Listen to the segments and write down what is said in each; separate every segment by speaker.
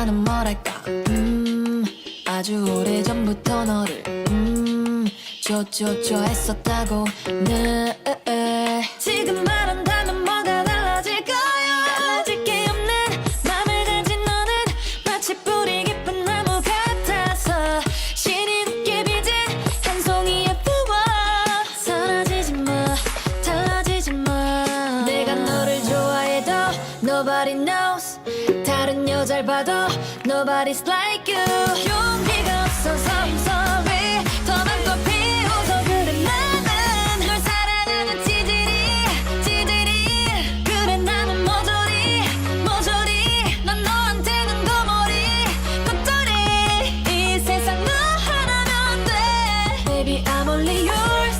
Speaker 1: 나는 뭐랄까 아주 오래전부터 너를 좋아했었다고. 네 지금 말한다면 뭐가 달라질까요? 달라질 게 없는 맘을 가진 너는 마치 뿌리 깊은 나무 같아서 신이 높게 빚은 한 송이의 flower. 사라지지 마, 달라지지 마. 내가 너를 좋아해도 nobody knows. 다른 여자를 봐도 nobody's like you. 용기가 없어서 I'm sorry. 더 맘껏 피워서 그래. 나는 널 사랑하는 찌질이 그래. 나는 모조리 난 너한테는 거머리 겉돌이. 이 세상 너 하나면 돼. Baby I'm only yours.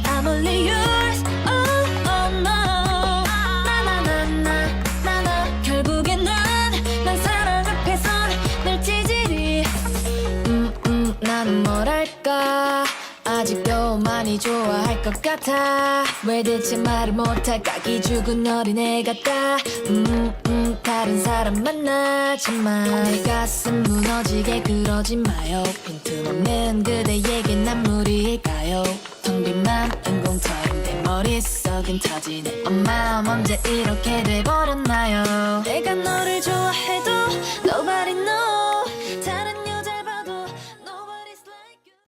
Speaker 1: I'm only yours. No. 나나 결국엔 난 사랑 앞에선 널 찌질이. 나는 뭐랄까 아직도 많이 좋아할 것 같아. 왜 대체 말을 못할까. 기죽은 어린애 같다. 다른 사람 만나지만 내 가슴 무너지게 그러지 마요. 빈틈없는 그대에게 난 무리일까요. 텅 빈 맘은 공터인데 머릿속은 터지네. 엄마 언제 이렇게 돼버렸나요.